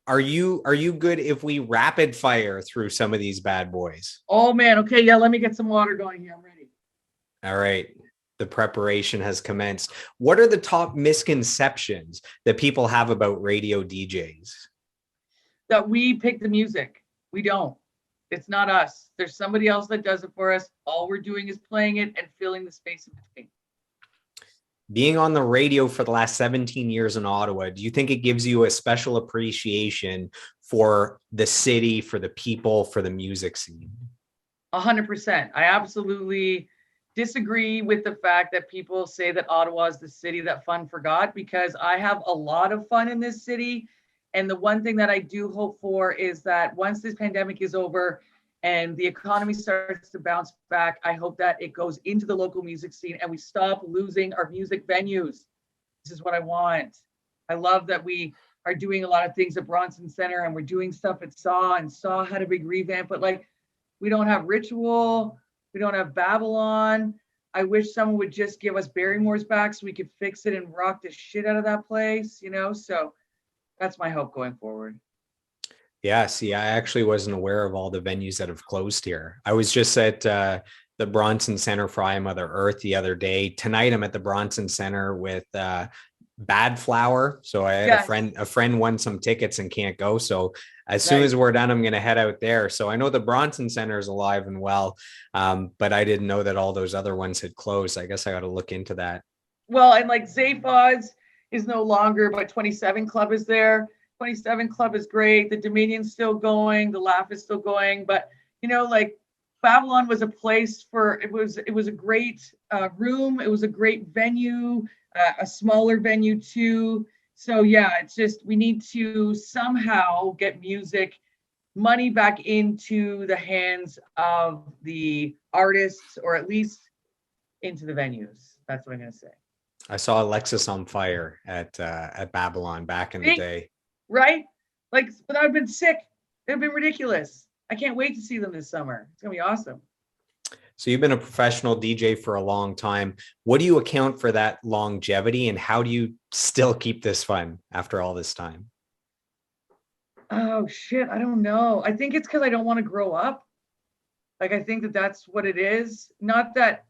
Are you good if we rapid fire through some of these bad boys? Oh man, okay, yeah, let me get some water going here. I'm ready. All right. The preparation has commenced. What are the top misconceptions that people have about radio DJs? That we pick the music. We don't. It's not us. There's somebody else that does it for us. All we're doing is playing it and filling the space in between. Being on the radio for the last 17 years in Ottawa, do you think it gives you a special appreciation for the city, for the people, for the music scene? 100%. I absolutely disagree with the fact that people say that Ottawa is the city that fun forgot, because I have a lot of fun in this city. And the one thing that I do hope for is that once this pandemic is over and the economy starts to bounce back, I hope that it goes into the local music scene and we stop losing our music venues. This is what I want. I love that we are doing a lot of things at Bronson Center and we're doing stuff at Saw, and Saw had a big revamp, but like we don't have Ritual, we don't have Babylon. I wish someone would just give us Barrymore's back so we could fix it and rock the shit out of that place, you know? So that's my hope going forward. Yeah, see, I actually wasn't aware of all the venues that have closed here. I was just at the Bronson Center for I Mother Earth the other day. Tonight, I'm at the Bronson Center with Bad Flower. So I had Yes, a friend won some tickets and can't go. So as soon nice. as we're done, I'm going to head out there. So I know the Bronson Center is alive and well, but I didn't know that all those other ones had closed. I guess I got to look into that. Well, and like Zaphod is no longer, but 27 Club is there. 27 Club is great. The Dominion's still going. The Laugh is still going. But you know, like Babylon was a place for it was a great room. It was a great venue, a smaller venue too. So yeah, it's just we need to somehow get music money back into the hands of the artists, or at least into the venues. That's what I'm gonna say. I saw Alexis on Fire at Babylon back in the See? day. Right? Like, but I've been sick. They've been ridiculous. I can't wait to see them this summer. It's gonna be awesome. So you've been a professional DJ for a long time. What do you account for that longevity, and how do you still keep this fun after all this time? Oh shit, I don't know. I think it's because I don't want to grow up. Like, I think that that's what it is. Not that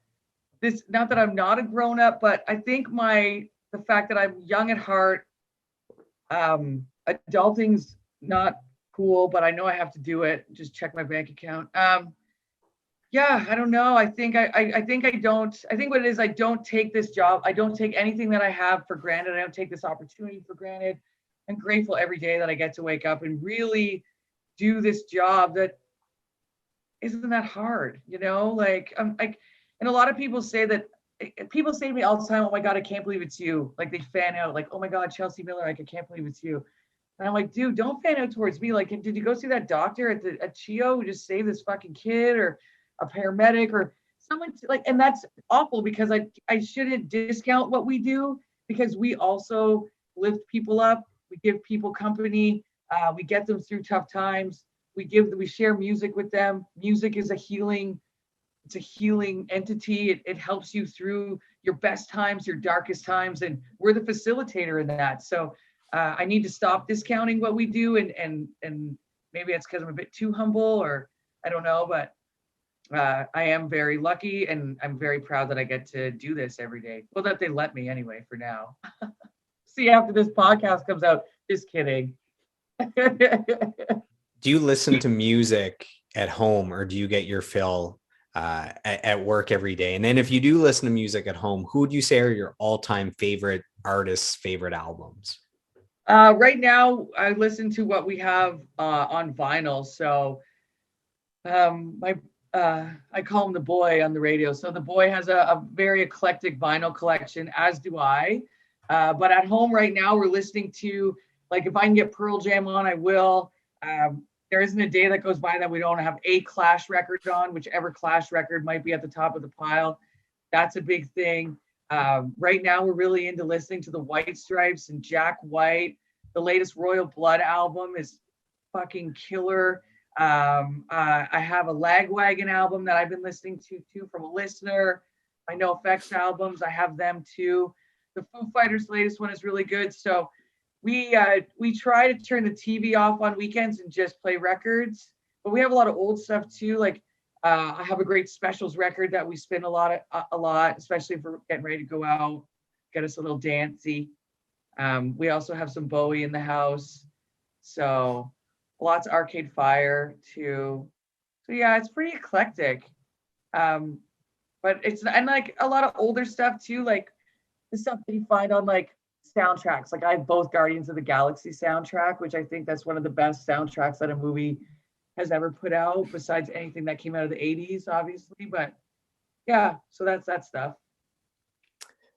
I'm not a grown up, but I think the fact that I'm young at heart, adulting's not cool, but I know I have to do it. Just check my bank account. Yeah, I don't know. I think what it is, I don't take this job. I don't take anything that I have for granted. I don't take this opportunity for granted. I'm grateful every day that I get to wake up and really do this job that isn't that hard, you know? Like I'm like, and a lot of people say to me all the time, "Oh my God, I can't believe it's you." Like they fan out, like, "Oh my God, Chelsea Miller, like I can't believe it's you." And I'm like, dude, don't fan out towards me. Like, did you go see that doctor at CHIO who just saved this fucking kid, or a paramedic, or someone like? And that's awful, because I shouldn't discount what we do, because we also lift people up. We give people company. We get them through tough times. We share music with them. Music is a healing. It's a healing entity. It helps you through your best times, your darkest times, and we're the facilitator in that. So I need to stop discounting what we do, and maybe it's because I'm a bit too humble, or I don't know, but I am very lucky, and I'm very proud that I get to do this every day. Well, that they let me anyway for now. See, after this podcast comes out, just kidding. Do you listen to music at home, or do you get your fill at work every day? And then if you do listen to music at home, who would you say are your all-time favorite artists, favorite albums? Right now, I listen to what we have on vinyl. So my I call him the boy on the radio. So the boy has a very eclectic vinyl collection, as do I. But at home right now, we're listening to, like, if I can get Pearl Jam on, I will. There isn't a day that goes by that we don't have a Clash record on, whichever Clash record might be at the top of the pile. That's a big thing. Right now, we're really into listening to the White Stripes and Jack White. The latest Royal Blood album is fucking killer. I have a Lagwagon album that I've been listening to too, from a listener. My No Effects albums, I have them too. The Foo Fighters latest one is really good. So we try to turn the TV off on weekends and just play records, but we have a lot of old stuff too. Like I have a great specials record that we spin a lot, especially if we're getting ready to go out, get us a little dancey. We also have some Bowie in the house, so lots of Arcade Fire too. So yeah, it's pretty eclectic. Um, but it's and like a lot of older stuff too, like the stuff that you find on like soundtracks. Like I have both Guardians of the Galaxy soundtrack, which I think that's one of the best soundtracks that a movie has ever put out, besides anything that came out of the 80s, obviously. But yeah, so that's that stuff.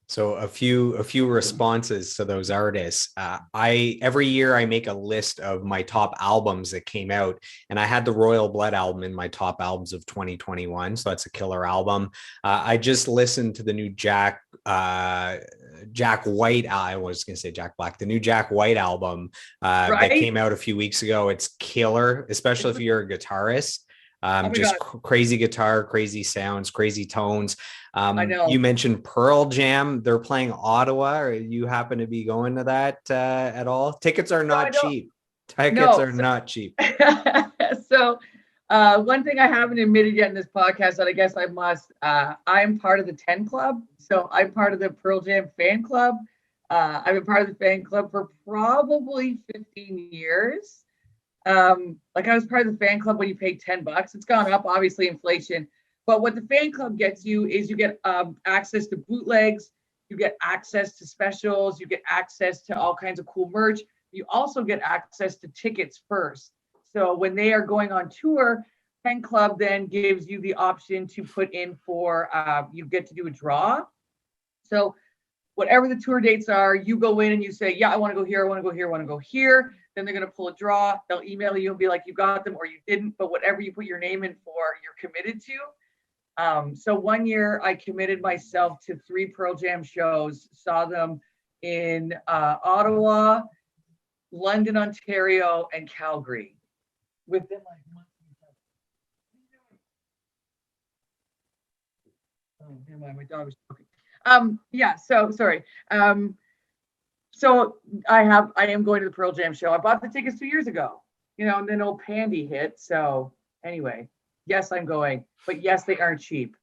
So a few responses to those artists. I every year I make a list of my top albums that came out, and I had the Royal Blood album in my top albums of 2021. So that's a killer album. I just listened to the new Jack White. I was going to say Jack Black, the new Jack White album that Right? came out a few weeks ago. It's killer, especially if you're a guitarist. Oh my Just god, crazy guitar, crazy sounds, crazy tones. I You know. mentioned Pearl Jam. They're playing Ottawa. Or you happen to be going to that at all? Tickets are No, I not don't. cheap. Tickets No. are not cheap. So one thing I haven't admitted yet in this podcast that I guess I must, I'm part of the 10 Club. So I'm part of the Pearl Jam fan club. I've been part of the fan club for probably 15 years. Like I was part of the fan club when you pay $10. It's gone up, obviously, inflation. But what the fan club gets you is you get access to bootlegs, you get access to specials, you get access to all kinds of cool merch. You also get access to tickets first. So when they are going on tour, Fan Club then gives you the option to put in for, you get to do a draw. So whatever the tour dates are, you go in and you say, yeah, I want to go here, I want to go here, I want to go here. Then they're going to pull a draw. They'll email you and be like, you got them or you didn't. But whatever you put your name in for, you're committed to. So one year I committed myself to 3 Pearl Jam shows, saw them in Ottawa, London, Ontario, and Calgary within like months. Oh, never mind, my dog was talking. Yeah, so sorry. So I am going to the Pearl Jam show. I bought the tickets 2 years ago, and then old Pandy hit. So anyway, yes, I'm going, but yes, they aren't cheap.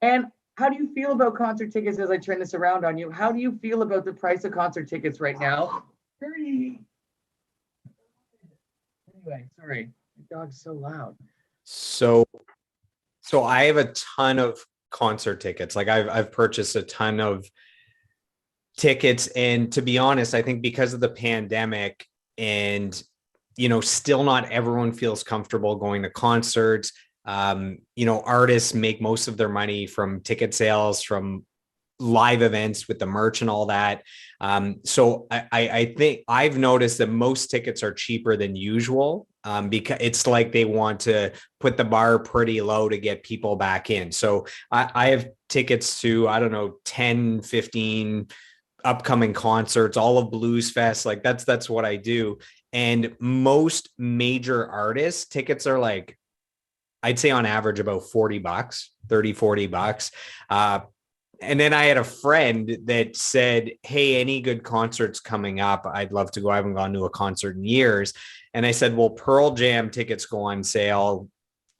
And how do you feel about concert tickets as I turn this around on you? How do you feel about the price of concert tickets right now? 30. Anyway, sorry. My dog's so loud. So so I have a ton of concert tickets. Like I've purchased a ton of tickets, and to be honest, I think because of the pandemic and still not everyone feels comfortable going to concerts. Artists make most of their money from ticket sales, from live events with the merch and all that. So I think I've noticed that most tickets are cheaper than usual, because it's like they want to put the bar pretty low to get people back in. So I have tickets to, I don't know, 10, 15 upcoming concerts, all of Blues Fest. Like that's what I do. And most major artists tickets are like, I'd say on average about $40, 30, $40. And then I had a friend that said, hey, any good concerts coming up? I'd love to go. I haven't gone to a concert in years. And I said, well, Pearl Jam tickets go on sale,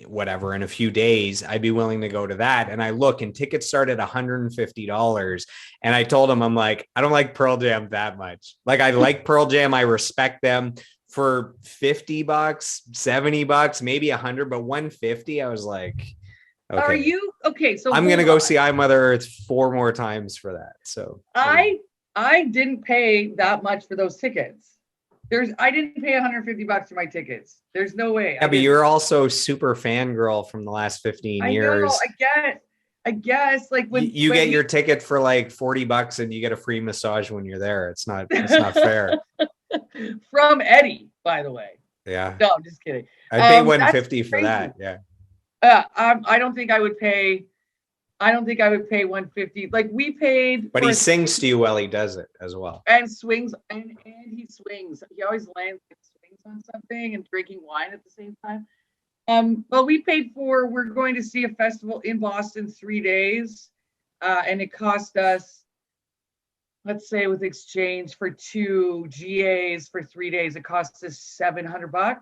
whatever, in a few days. I'd be willing to go to that. And I look, and tickets start at $150. And I told him, I'm like, I don't like Pearl Jam that much. Like, I like Pearl Jam. I respect them. For $50, $70, maybe 100, but 150, I was like, okay. Are you okay? So I'm gonna go see I Mother Earth 4 more times for that. So I didn't pay that much for those tickets. I didn't pay $150 for my tickets. There's no way. Yeah, but you're also super fangirl from the last 15 years. I guess like when you get your ticket for like $40 and you get a free massage when you're there. It's not fair. From Eddie, by the way. Yeah. No, I'm just kidding. I pay 150 for that. Yeah. I don't think I would pay 150. Like we paid. But he sings to you while he does it as well. And swings and he swings. He always lands and swings on something and drinking wine at the same time. Well, we're going to see a festival in Boston 3 days. And it cost us let's say with exchange for 2 GAs for 3 days, it costs us $700.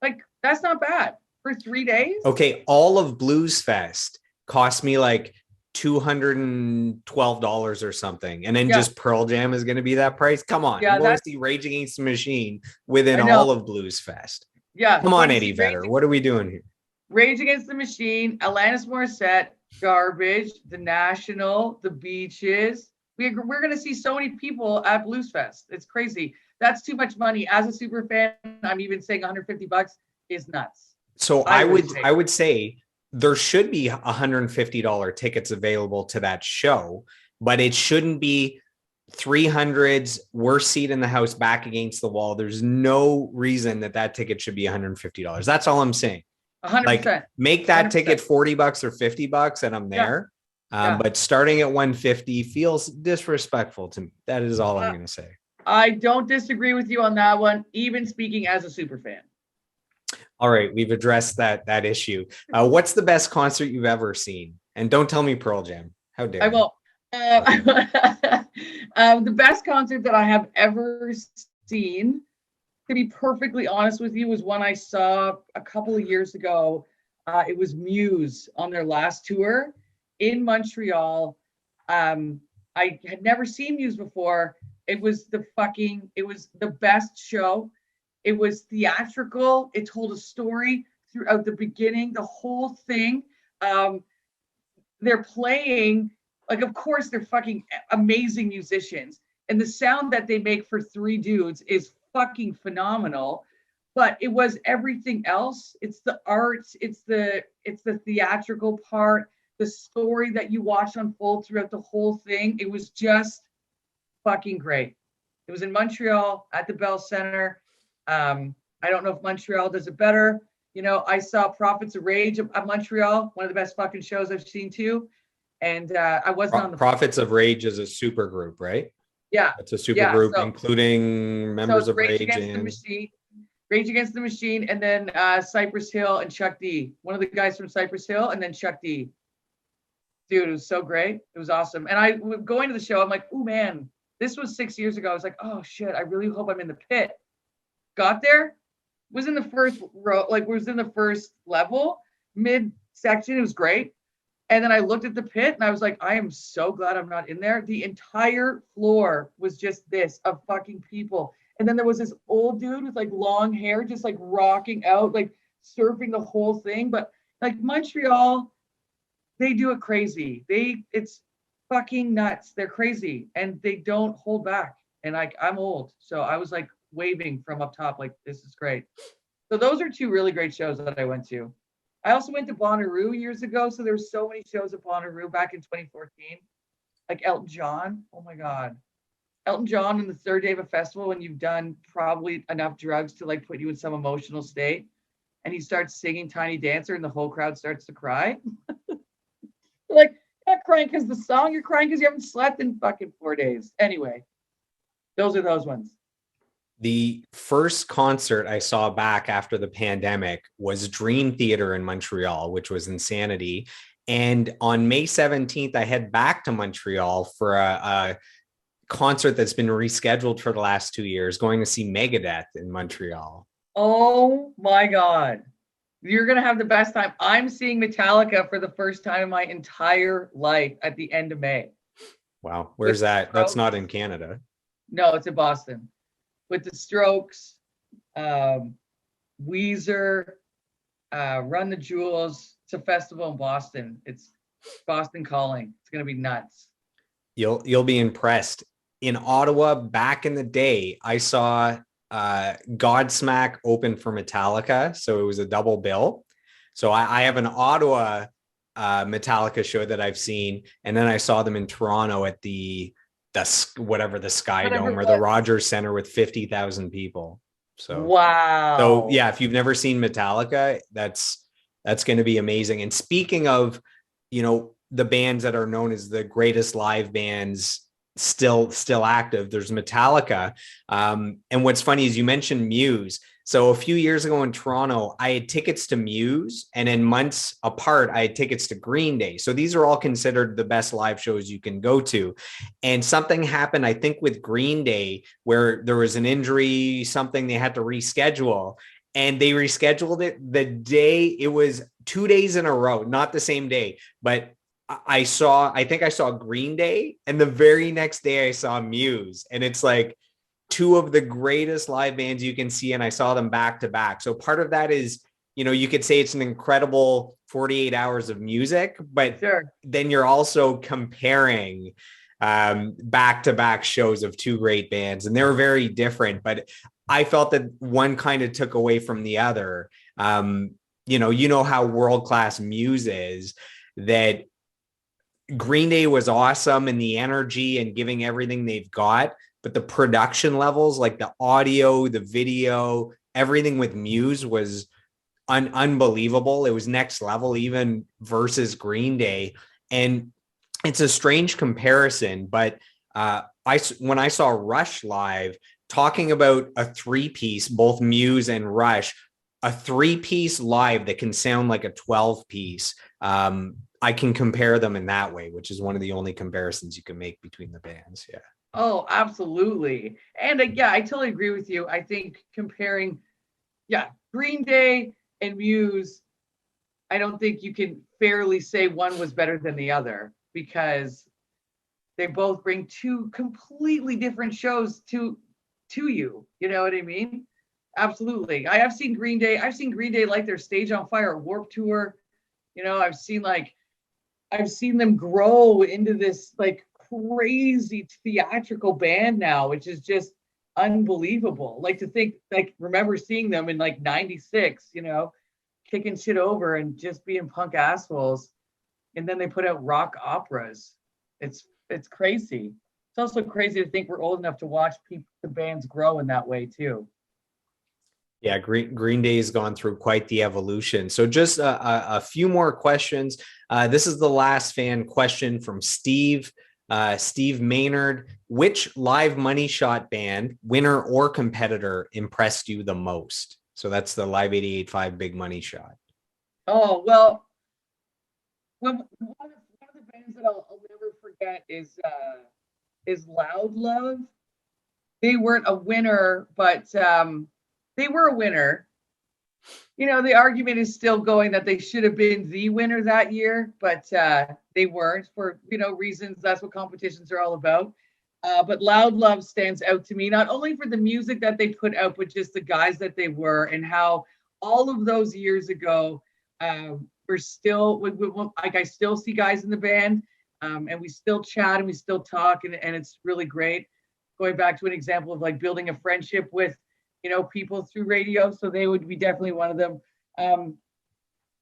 Like, that's not bad for 3 days. Okay, all of Blues Fest cost me like $212 or something. And then just Pearl Jam is going to be that price. Come on. Yeah, I'm going to see Rage Against the Machine within I know. all of Blues Fest. Yeah. Come on, Eddie Vedder. What are we doing here? Rage Against the Machine, Alanis Morissette, Garbage, The National, The Beaches. We're going to see so many people at Blues Fest. It's crazy. That's too much money. As a super fan, I'm even saying $150 is nuts. So I would say there should be $150 tickets available to that show, but it shouldn't be 300s, worst seat in the house, back against the wall. There's no reason that ticket should be $150. That's all I'm saying. 100%. Like, make that 100%. Ticket $40 or $50 and I'm there. But starting at 150 feels disrespectful to me. That is all I'm going to say. I don't disagree with you on that one, even speaking as a super fan. All right, we've addressed that issue. What's the best concert you've ever seen? And don't tell me Pearl Jam. How dare you? I will. The best concert that I have ever seen, to be perfectly honest with you, was one I saw a couple of years ago. It was Muse on their last tour in Montreal. I had never seen Muse before. It was the best show. It was theatrical. It told a story throughout the beginning, the whole thing. They're playing, like, of course, they're fucking amazing musicians. And the sound that they make for three dudes is fucking phenomenal. But it was everything else. It's the arts. It's the theatrical part, the story that you watch unfold throughout the whole thing. It was just fucking great. It was in Montreal at the Bell Center. I don't know if Montreal does it better. You know, I saw Prophets of Rage at Montreal, one of the best fucking shows I've seen too. And I wasn't on the Prophets of Rage is a super group, right? Yeah. It's a super group, including members of Rage Against the Machine. Rage Against the Machine, and then Cypress Hill and Chuck D. One of the guys from Cypress Hill, and then Chuck D. Dude, it was so great. It was awesome. And I going to the show, I'm like, oh man, this was 6 years ago. I was like, oh shit, I really hope I'm in the pit. Got there, was in the first row, was in the first level, mid section. It was great. And then I looked at the pit and I was like, I am so glad I'm not in there. The entire floor was just this of fucking people. And then there was this old dude with like long hair, just like rocking out, like surfing the whole thing. But like Montreal, they do it crazy. It's fucking nuts. They're crazy and they don't hold back. And I'm old. So I was like waving from up top, like, this is great. So those are two really great shows that I went to. I also went to Bonnaroo years ago. So there were so many shows at Bonnaroo back in 2014. Like Elton John. Oh my God. Elton John on the third day of a festival, when you've done probably enough drugs to like put you in some emotional state. And he starts singing Tiny Dancer and the whole crowd starts to cry. Like, you're not crying because the song, you're crying because you haven't slept in fucking 4 days. Anyway, those are those ones. The first concert I saw back after the pandemic was Dream Theater in Montreal, which was insanity. And on May 17th, I head back to Montreal for a concert that's been rescheduled for the last 2 years, going to see Megadeth in Montreal. Oh my God. You're going to have the best time. I'm seeing Metallica for the first time in my entire life at the end of May. Wow. Where's that? That's not in Canada. No, it's in Boston. With the Strokes, Weezer, Run the Jewels. It's a festival in Boston. It's Boston calling. It's going to be nuts. You'll be impressed. In Ottawa, back in the day, I saw Godsmack open for Metallica, so it was a double bill. So I have an Ottawa Metallica show that I've seen, and then I saw them in Toronto at the Sky Dome or the Rogers Center with 50,000 people. So wow. So yeah, if you've never seen Metallica, that's going to be amazing. And speaking of, the bands that are known as the greatest live bands still active. There's Metallica. And what's funny is you mentioned Muse. So a few years ago in Toronto, I had tickets to Muse, and in months apart, I had tickets to Green Day. So these are all considered the best live shows you can go to. And something happened, I think, with Green Day, where there was an injury, something they had to reschedule. And they rescheduled it the day, it was 2 days in a row, not the same day, but I think I saw Green Day, and the very next day I saw Muse. And it's like two of the greatest live bands you can see. And I saw them back to back. So part of that is, you could say it's an incredible 48 hours of music, but Sure. then you're also comparing back to back shows of two great bands, and they're very different. But I felt that one kind of took away from the other. How world-class Muse is, that Green Day was awesome in the energy and giving everything they've got, but the production levels, like the audio, the video, everything with Muse was unbelievable. It was next level, even versus Green Day. And it's a strange comparison, but when I saw Rush live, talking about a three-piece, both Muse and Rush, a three-piece live that can sound like a 12-piece, I can compare them in that way, which is one of the only comparisons you can make between the bands. Yeah. Oh, absolutely. And yeah, I totally agree with you. I think comparing, Green Day and Muse, I don't think you can fairly say one was better than the other, because they both bring two completely different shows to you. You know what I mean? Absolutely. I've seen Green Day light their stage on fire at Warped Tour. I've seen them grow into this like crazy theatrical band now, which is just unbelievable. Like, to think, like, remember seeing them in like 96, kicking shit over and just being punk assholes. And then they put out rock operas. It's crazy. It's also crazy to think we're old enough to watch the bands grow in that way too. Yeah, Green Day has gone through quite the evolution. So just a few more questions. This is the last fan question from Steve. Steve Maynard. Which live money shot band, winner or competitor, impressed you the most? So that's the Live 88.5 Big Money Shot. Oh, well, one of the bands that I'll never forget is Loud Love. They weren't a winner, but they were a winner. The argument is still going that they should have been the winner that year, but they weren't for, reasons. That's what competitions are all about. But Loud Love stands out to me, not only for the music that they put out, but just the guys that they were, and how all of those years ago, we're still, like, I still see guys in the band, and we still chat and we still talk, and it's really great. Going back to an example of like building a friendship with, people through radio. So they would be definitely one of them. And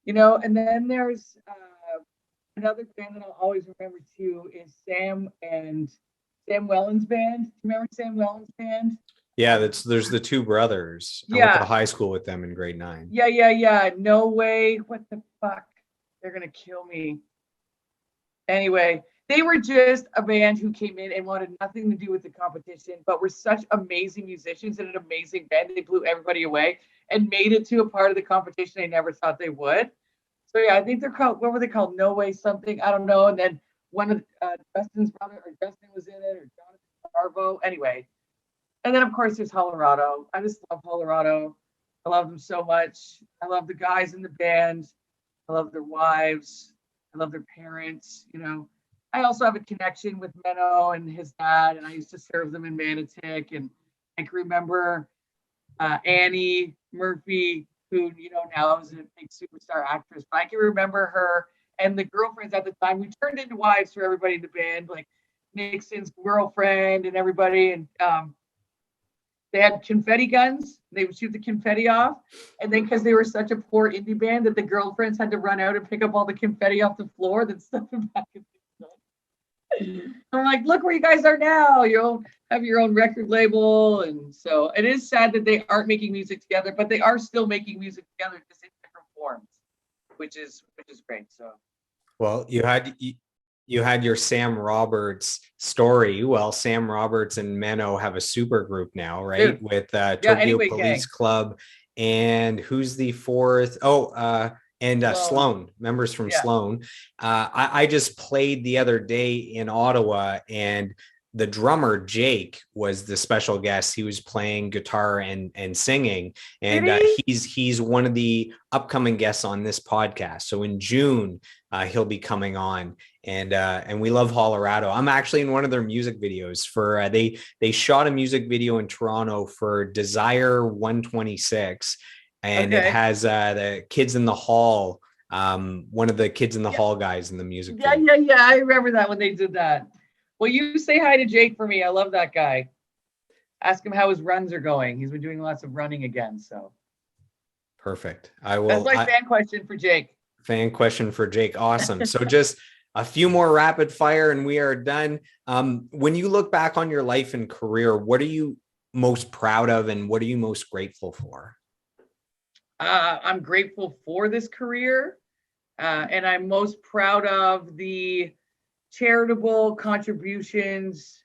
then there's another band that I'll always remember too is Sam Welland's band. Do you remember Sam Welland's band? Yeah, there's the two brothers. I went to high school with them in grade 9. Yeah. No way. What the fuck? They're gonna kill me. Anyway, they were just a band who came in and wanted nothing to do with the competition, but were such amazing musicians and an amazing band. They blew everybody away and made it to a part of the competition they never thought they would. So yeah, I think they're called, what were they called? No Way something. I don't know. And then one of Justin's brother, or Justin was in it, or Jonathan Darvo. Anyway. And then of course there's Colorado. I just love Colorado. I love them so much. I love the guys in the band. I love their wives. I love their parents, I also have a connection with Menno and his dad, and I used to serve them in Manotick. And I can remember Annie Murphy, who, now is a big superstar actress, but I can remember her and the girlfriends at the time. We turned into wives for everybody in the band, like Nixon's girlfriend and everybody. And they had confetti guns. They would shoot the confetti off. And then because they were such a poor indie band that the girlfriends had to run out and pick up all the confetti off the floor that's stuff back in the day. I'm like, look where you guys are now. You'll have your own record label. And so it is sad that they aren't making music together, but they are still making music together, just in different forms, which is great. So well, You had your Sam Roberts story. Well, Sam Roberts and Meno have a super group now, right? Dude, With yeah, Tokyo anyway, Police gang. Club. And who's the fourth? And Sloan. Sloan, members from Yeah. Sloan. I just played the other day in Ottawa, and the drummer Jake was the special guest. He was playing guitar and singing, Did and he? he's one of the upcoming guests on this podcast. So in June, he'll be coming on, and we love Colorado. I'm actually in one of their music videos for they shot a music video in Toronto for Desire 126, and it Okay. has the Kids in the Hall, one of the Kids in the Yeah. Hall guys in the music Yeah, video. yeah, yeah. I remember that when they did that. Well, you say hi to Jake for me. I love that guy. Ask him how his runs are going. He's been doing lots of running again. So Perfect. I that's will. my fan question for Jake. Fan question for Jake. Awesome. So just a few more rapid fire and we are done. When you look back on your life and career, what are you most proud of and what are you most grateful for? I'm grateful for this career, and I'm most proud of the charitable contributions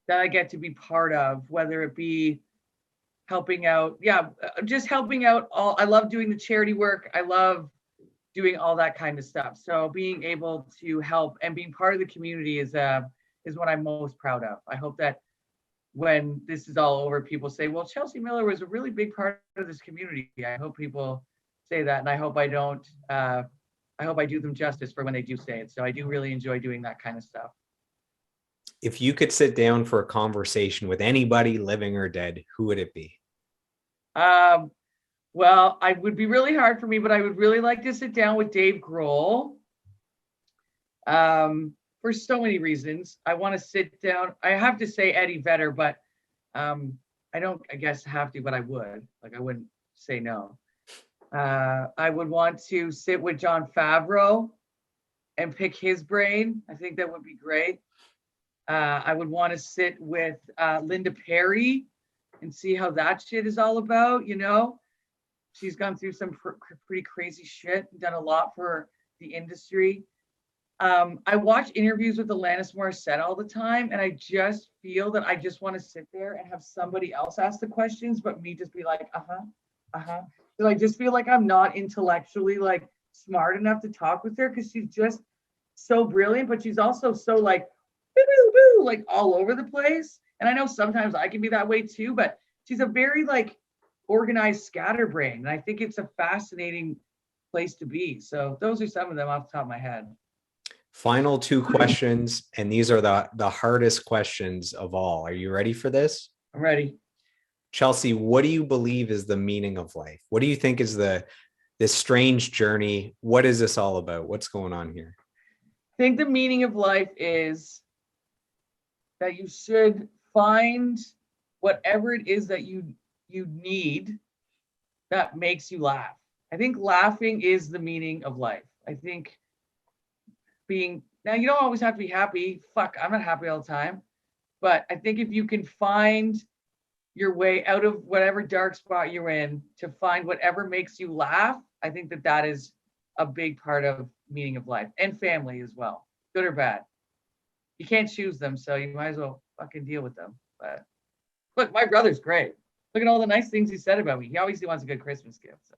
that I get to be part of, whether it be helping out, yeah, just helping out all. I love doing the charity work. I love doing all that kind of stuff. So being able to help and being part of the community is what I'm most proud of. I hope that when this is all over, people say, well, Chelsea Miller was a really big part of this community. I hope people say that. And I hope I don't, I hope I do them justice for when they do say it. So I do really enjoy doing that kind of stuff. If you could sit down for a conversation with anybody living or dead, who would it be? Um, well, I would be really hard for me, but I would really like to sit down with Dave Grohl. For so many reasons. I want to sit down. I have to say Eddie Vedder, but I don't, I guess, have to, but I would. Like, I wouldn't say no. I would want to sit with John Favreau and pick his brain. I think that would be great. I would want to sit with Linda Perry and see how that shit is all about. You know, she's gone through some pretty crazy shit, done a lot for the industry. I watch interviews with Alanis Morissette all the time, and I just feel that I just want to sit there and have somebody else ask the questions, but me just be like, So I just feel like I'm not intellectually like smart enough to talk with her because she's just so brilliant, but she's also so like, boo, boo, boo, like all over the place. And I know sometimes I can be that way too, but she's a very like organized scatterbrain, and I think it's a fascinating place to be. So those are some of them off the top of my head. Final two questions, and these are the hardest questions of all. Are you ready for this? I'm ready. Chelsea, what do you believe is the meaning of life? What do you think is this strange journey? What is this all about? What's going on here? I think the meaning of life is that you should find whatever it is that you need that makes you laugh. I think laughing is the meaning of life. I think being, now you don't always have to be happy. Fuck, I'm not happy all the time. But I think if you can find your way out of whatever dark spot you're in to find whatever makes you laugh, I think that that is a big part of meaning of life, and family as well, good or bad. You can't choose them, so you might as well fucking deal with them. But look, my brother's great. Look at all the nice things he said about me. He obviously wants a good Christmas gift. So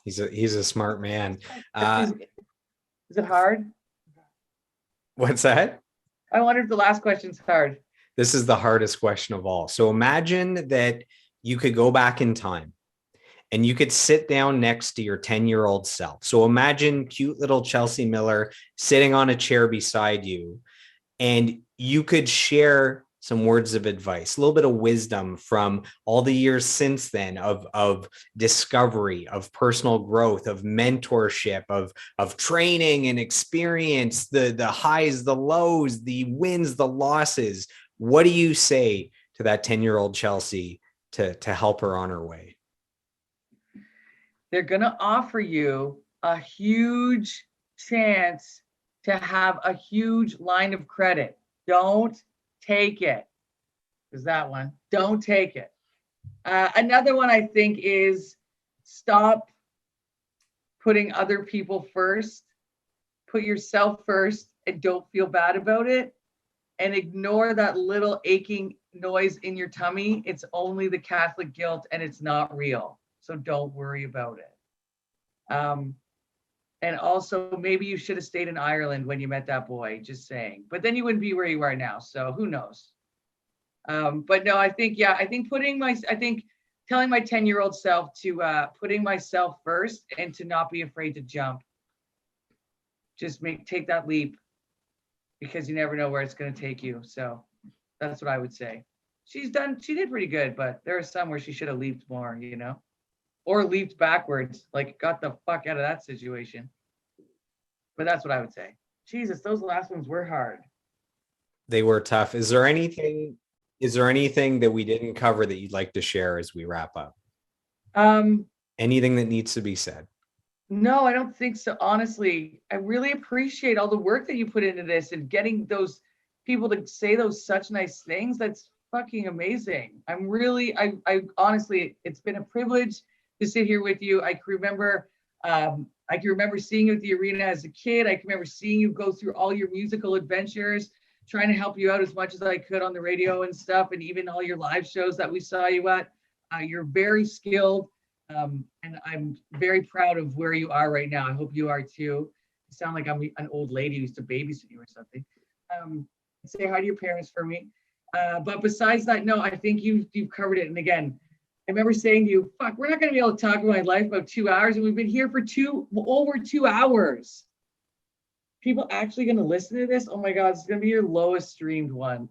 He's a smart man. is it hard? What's that? I wonder if the last question's hard. This is the hardest question of all. So imagine that you could go back in time and you could sit down next to your 10-year-old self. So imagine cute little Chelsea Miller sitting on a chair beside you, and you could share some words of advice, a little bit of wisdom from all the years since then of discovery, of personal growth, of mentorship, of training and experience, the highs, the lows, the wins, the losses. What do you say to that 10-year-old Chelsea to help her on her way? They're going to offer you a huge chance to have a huge line of credit. Don't take it. Is that one? Don't take it. Another one I think is stop putting other people first. Put yourself first and don't feel bad about it, and ignore that little aching noise in your tummy. It's only the Catholic guilt and it's not real. So don't worry about it. And also, maybe you should have stayed in Ireland when you met that boy, just saying. But then you wouldn't be where you are now. So who knows? But no, I think telling my 10-year-old self to putting myself first and to not be afraid to jump. Just take that leap, because you never know where it's going to take you. So that's what I would say. She did pretty good, but there are some where she should have leaped more, or leaped backwards, like got the fuck out of that situation. But that's what I would say. Jesus, those last ones were hard. They were tough. Is there anything that we didn't cover that you'd like to share as we wrap up? Anything that needs to be said? No, I don't think so. Honestly, I really appreciate all the work that you put into this and getting those people to say those such nice things. That's fucking amazing. I honestly, it's been a privilege to sit here with you. I can remember seeing you at the arena as a kid. I can remember seeing you go through all your musical adventures, trying to help you out as much as I could on the radio and stuff, and even all your live shows that we saw you at. You're very skilled. And I'm very proud of where you are right now. I hope you are too. You sound like I'm an old lady who used to babysit you or something. Say hi to your parents for me. But besides that, no, I think you've covered it. And again, I remember saying to you, fuck, we're not going to be able to talk about my life about 2 hours. And we've been here for over 2 hours. People actually going to listen to this? Oh my God, it's going to be your lowest streamed one.